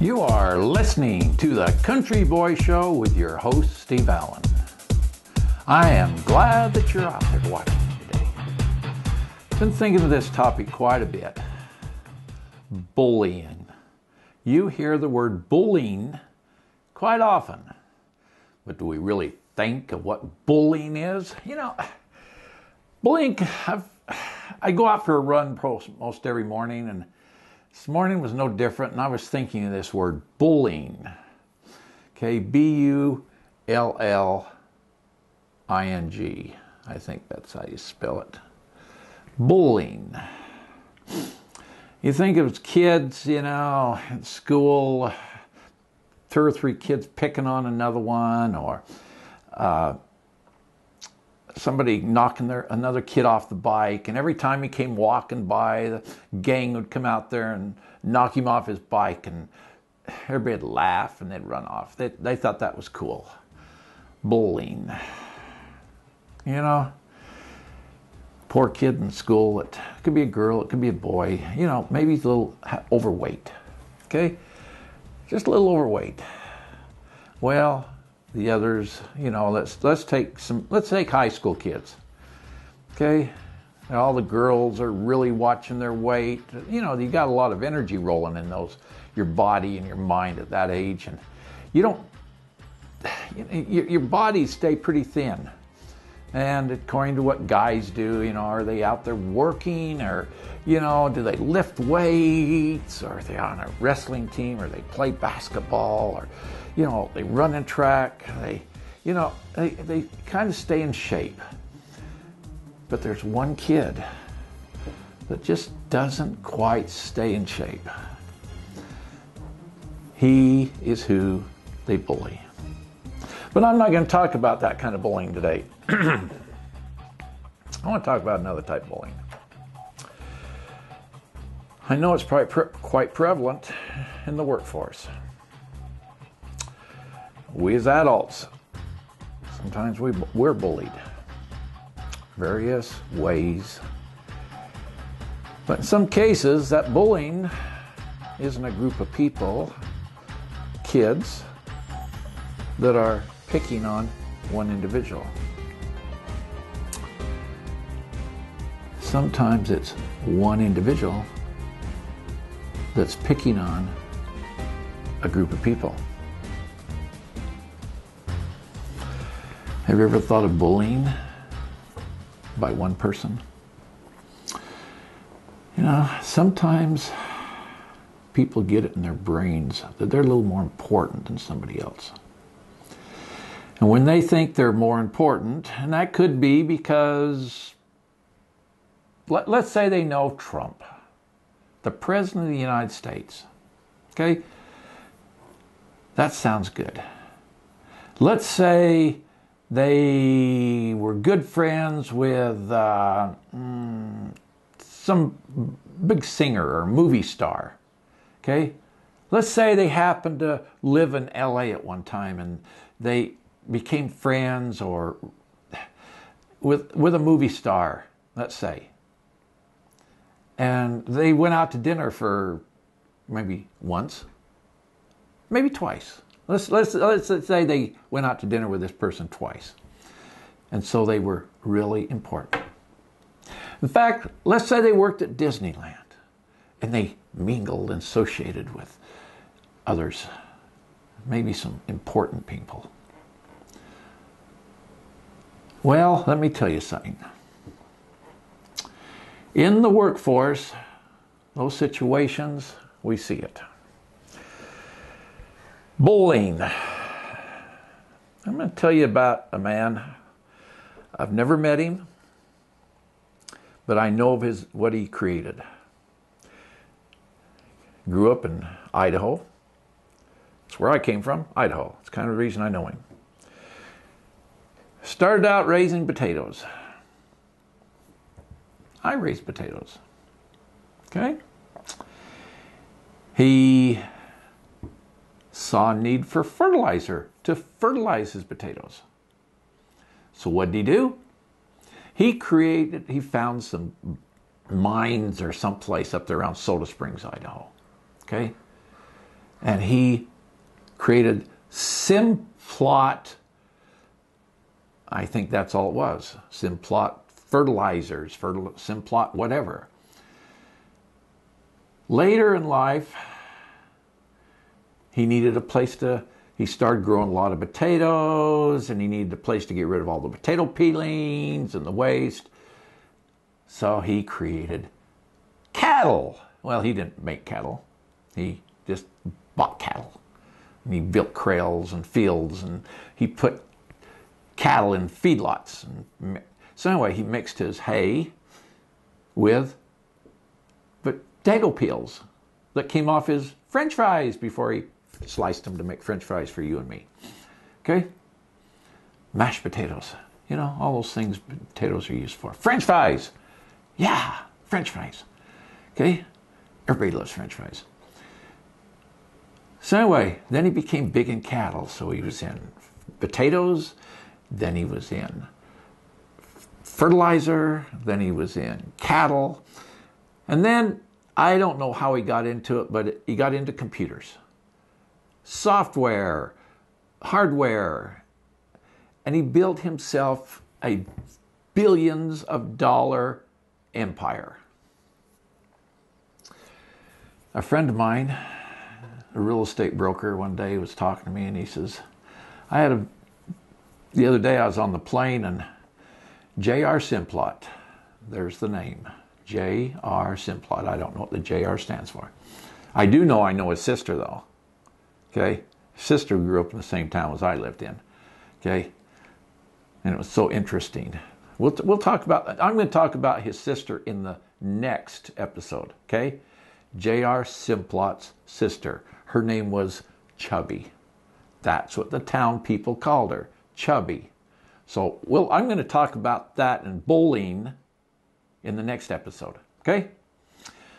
You are listening to the Country Boy Show with your host, Steve Allen. I am glad that you're out there watching today. Been thinking of this topic quite a bit. Bullying. You hear the word bullying quite often. But do we really think of what bullying is? You know, bullying, I go out for a run most every morning, and this morning was no different, and I was thinking of this word, bullying. Okay, B-U-L-L-I-N-G. I think that's how you spell it. Bullying. You think of kids, you know, in school, 2 or 3 kids picking on another one, or somebody knocking another kid off the bike, and every time he came walking by, the gang would come out there and knock him off his bike, and everybody would laugh and they'd run off. They thought that was cool. Bullying. You know, poor kid in school. It could be a girl, it could be a boy. You know, maybe he's a little overweight. Okay, just a little overweight. Well, the others, you know, let's take high school kids. Okay, and all the girls are really watching their weight. You know, you got a lot of energy rolling in your body and your mind at that age, and your bodies stay pretty thin. And according to what guys do, you know, are they out there working, or, you know, do they lift weights, or are they on a wrestling team, or they play basketball, or, you know, they run in track, they kind of stay in shape. But there's one kid that just doesn't quite stay in shape. He is who they bully. But I'm not going to talk about that kind of bullying today. I want to talk about another type of bullying. I know it's probably quite prevalent in the workforce. We as adults, sometimes we're bullied. Various ways. But in some cases, that bullying isn't a group of people, kids, that are picking on one individual. Sometimes it's one individual that's picking on a group of people. Have you ever thought of bullying by one person? You know, sometimes people get it in their brains that they're a little more important than somebody else. And when they think they're more important, and that could be because, let's say they know Trump, the President of the United States. Okay? That sounds good. Let's say they were good friends with some big singer or movie star. Okay? Let's say they happened to live in LA at one time, and they became friends or with a movie star, let's say. And they went out to dinner for maybe once, maybe twice. Let's say they went out to dinner with this person twice. And so they were really important. In fact, let's say they worked at Disneyland and they mingled and associated with others, maybe some important people. Well, let me tell you something. In the workforce, those situations, we see it. Bullying. I'm going to tell you about a man. I've never met him, but I know of what he created. Grew up in Idaho. That's where I came from, Idaho. It's kind of the reason I know him. Started out raising potatoes. I raised potatoes. Okay? He saw a need for fertilizer to fertilize his potatoes. So what did he do? He found some mines or someplace up there around Soda Springs, Idaho. Okay? And he created Simplot, I think that's all it was, Simplot fertilizers, Simplot whatever. Later in life, he needed a place he started growing a lot of potatoes, and he needed a place to get rid of all the potato peelings and the waste. So he created cattle. Well, he didn't make cattle. He just bought cattle. And he built krails and fields, and he put cattle in feedlots. So anyway, he mixed his hay with potato peels that came off his French fries before he sliced them to make French fries for you and me. Okay? Mashed potatoes. You know, all those things potatoes are used for. French fries. Yeah, French fries. Okay? Everybody loves French fries. So anyway, then he became big in cattle. So he was in potatoes, then he was in fertilizer, then he was in cattle, and then I don't know how he got into it, but he got into computers, software, hardware, and he built himself a billions of dollar empire. A friend of mine, a real estate broker, one day was talking to me, and he says, the other day I was on the plane, and J.R. Simplot, there's the name, J.R. Simplot. I don't know what the J.R. stands for. I know his sister, though. Okay? His sister grew up in the same town as I lived in. Okay? And it was so interesting. We'll talk about that. I'm going to talk about his sister in the next episode. Okay? J.R. Simplot's sister. Her name was Chubby. That's what the town people called her, Chubby. So I'm going to talk about that and bowling in the next episode. Okay?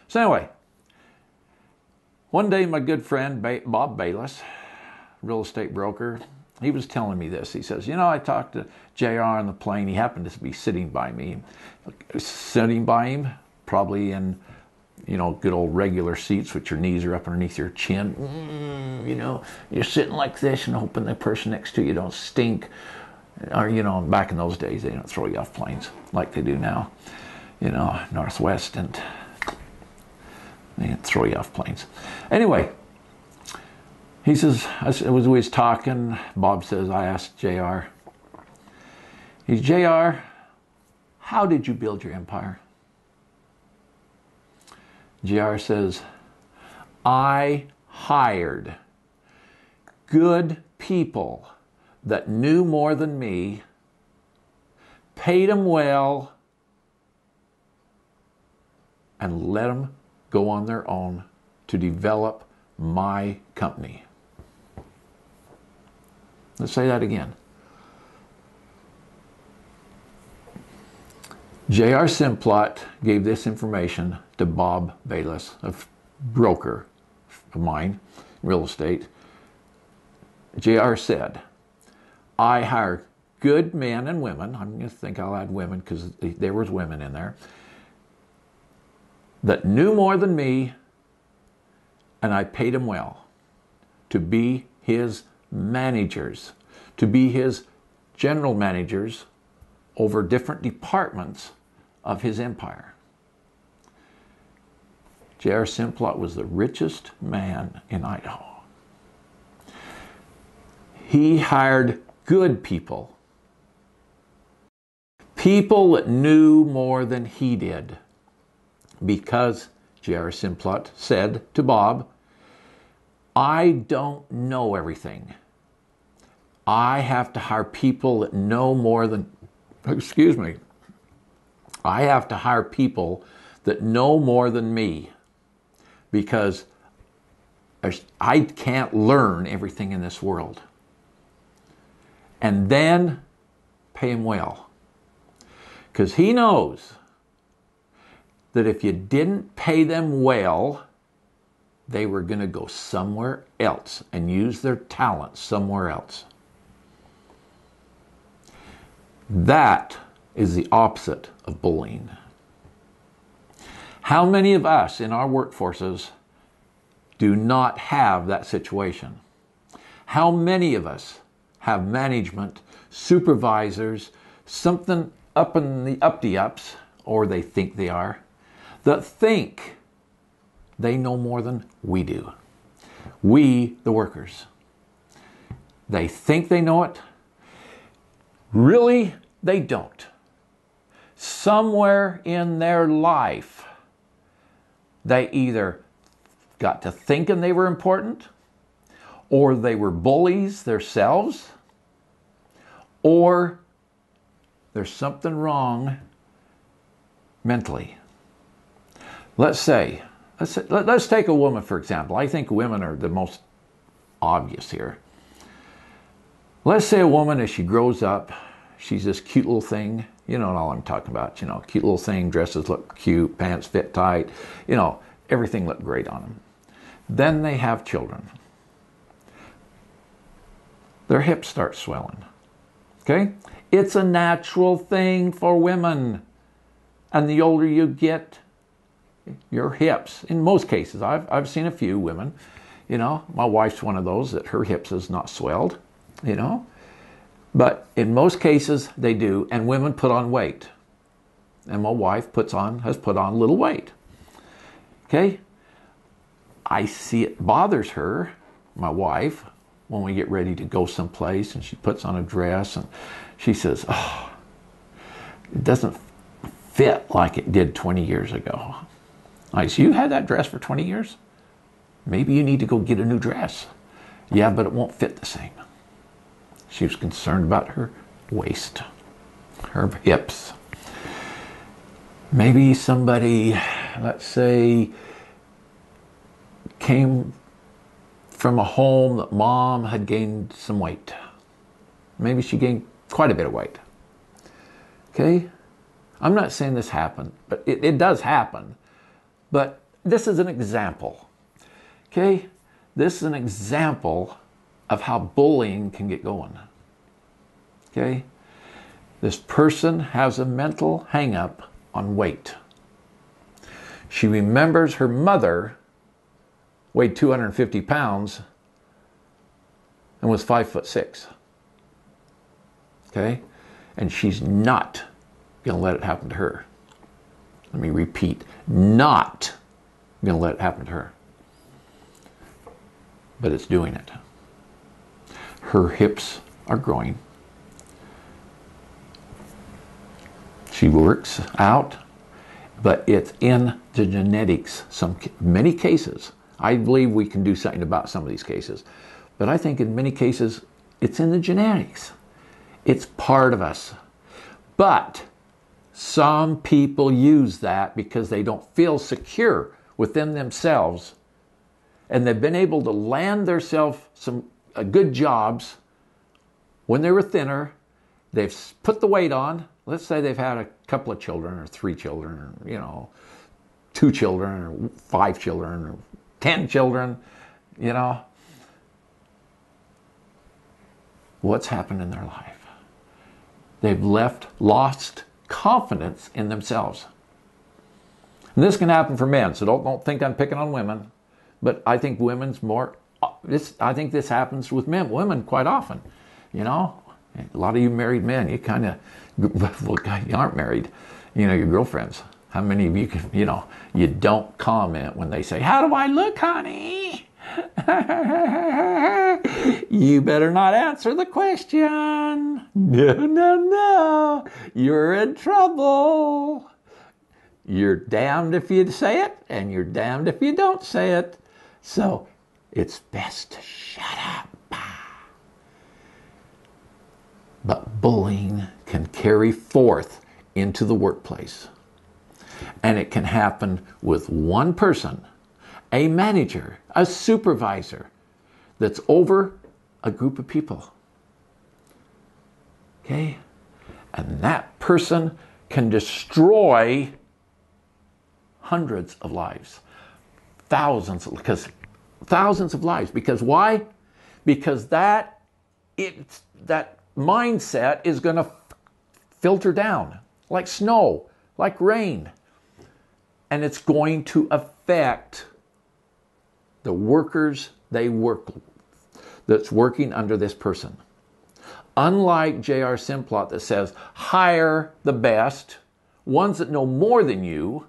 So anyway, one day my good friend Bob Bayless, real estate broker, he was telling me this. He says, I talked to JR on the plane. He happened to be sitting by me. Sitting by him, probably in, good old regular seats with your knees are up underneath your chin. You're sitting like this and hoping the person next to you don't stink. Or, back in those days, they didn't throw you off planes like they do now. Northwest, and they didn't throw you off planes. Anyway, he says, as we was talking, Bob says, I asked JR, he's, JR, how did you build your empire? JR says, I hired good people that knew more than me, paid them well, and let them go on their own to develop my company. Let's say that again. J.R. Simplot gave this information to Bob Bayless, a broker of mine, real estate. J.R. said, I hire good men and women, I'm going to think I'll add women because there was women in there, that knew more than me, and I paid them well to be his managers, to be his general managers over different departments of his empire. J.R. Simplot was the richest man in Idaho. He hired good people, people that knew more than he did, because J.R. Simplot said to Bob, I don't know everything. I have to hire people that know more than, I have to hire people that know more than me, because I can't learn everything in this world. And then pay him well. Because he knows that if you didn't pay them well, they were going to go somewhere else and use their talents somewhere else. That is the opposite of bullying. How many of us in our workforces do not have that situation. How many of us have management, supervisors, something up in the up-de-ups, or they think they are, that think they know more than we do? We, the workers. They think they know it. Really, they don't. Somewhere in their life, they either got to thinking they were important, or they were bullies themselves, or there's something wrong mentally. Let's take a woman, for example. I think women are the most obvious here. Let's say a woman, as she grows up, she's this cute little thing. You know all I'm talking about. You know, cute little thing, dresses look cute, pants fit tight. You know, everything looked great on them. Then they have children. Their hips start swelling. Okay? It's a natural thing for women. And the older you get, your hips, in most cases, I've seen a few women, you know, my wife's one of those that her hips is not swelled, you know, but in most cases they do, and women put on weight. And my wife has put on a little weight. Okay? I see it bothers her, my wife, when we get ready to go someplace and she puts on a dress and she says, oh, it doesn't fit like it did 20 years ago. I said, you had that dress for 20 years? Maybe you need to go get a new dress. Yeah, but it won't fit the same. She was concerned about her waist, her hips. Maybe somebody, let's say, came from a home that mom had gained some weight. Maybe she gained quite a bit of weight. Okay? I'm not saying this happened, but it does happen. But this is an example. Okay? This is an example of how bullying can get going. Okay? This person has a mental hang-up on weight. She remembers her mother weighed 250 pounds and was 5'6". Okay? And she's not going to let it happen to her. Let me repeat, not going to let it happen to her. But it's doing it. Her hips are growing. She works out, but it's in the genetics. Many cases, I believe we can do something about some of these cases, but I think in many cases it's in the genetics. It's part of us. But some people use that because they don't feel secure within themselves, and they've been able to land themselves some good jobs when they were thinner. They've put the weight on. Let's say they've had a couple of children or 3 children, or, you know, 2 children or 5 children or 10 children, you know. What's happened in their life? They've lost confidence in themselves. And this can happen for men, so don't think I'm picking on women, but I think women's more, I think this happens with women quite often, you know. A lot of you married men, you kind of, well, you aren't married, you know, your girlfriends. How many of you can, you know, you don't comment when they say, how do I look, honey? You better not answer the question. No. You're in trouble. You're damned if you say it, and you're damned if you don't say it. So it's best to shut up. But bullying can carry forth into the workplace. And it can happen with one person, a manager, a supervisor, that's over a group of people. Okay? And that person can destroy hundreds of lives. Thousands of lives. Because why? Because that mindset is going to filter down like snow, like rain. And it's going to affect the workers they work that's working under this person. Unlike J.R. Simplot that says, hire the best, ones that know more than you,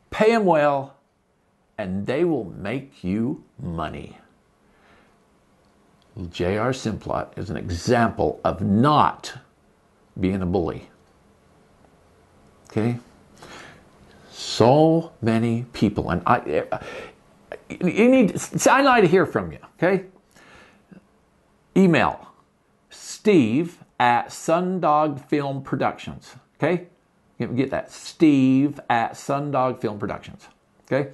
pay them well, and they will make you money. J.R. Simplot is an example of not being a bully. Okay? So many people, and I'd like to hear from you, okay? Email Steve at Sundog Film Productions, okay? Get that, Steve at Sundog Film Productions, okay?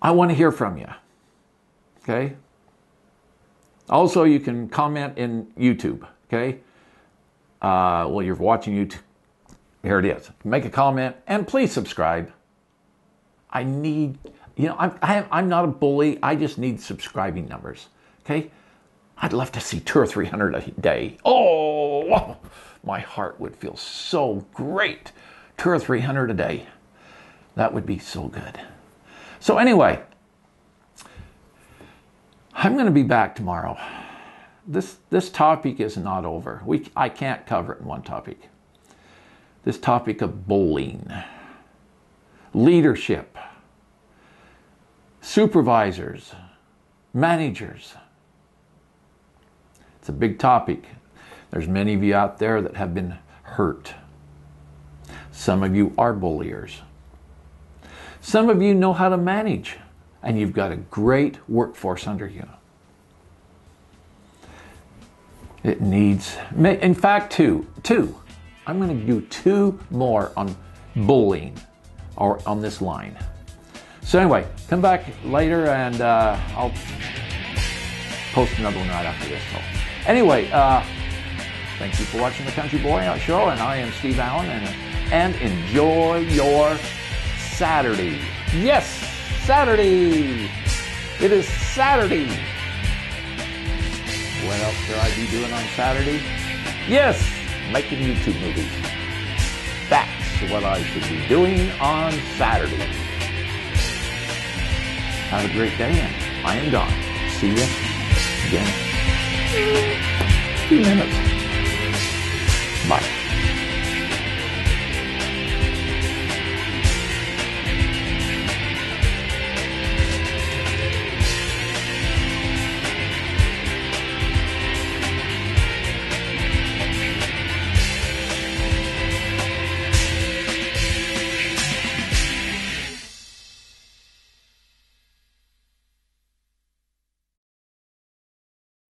I want to hear from you, okay? Also, you can comment in YouTube, okay? Well, you're watching YouTube. Here it is. Make a comment and please subscribe. I need, I'm not a bully. I just need subscribing numbers, okay? I'd love to see 200 or 300 a day. Oh, my heart would feel so great. 200 or 300 a day. That would be so good. So anyway, I'm going to be back tomorrow. This topic is not over. I can't cover it in one topic. This topic of bullying, leadership, supervisors, managers. It's a big topic. There's many of you out there that have been hurt. Some of you are bulliers. Some of you know how to manage, and you've got a great workforce under you. It needs, in fact, two. I'm going to do 2 more on bullying or on this line. So anyway, come back later and I'll post another one right after this. So anyway, thank you for watching the Country Boy Out Show, and I am Steve Allen, and enjoy your Saturday. Yes, Saturday. It is Saturday. What else should I be doing on Saturday? Yes, making YouTube movies. That's what I should be doing on Saturday. Have a great day, and I am gone. See you again in a few minutes. Bye.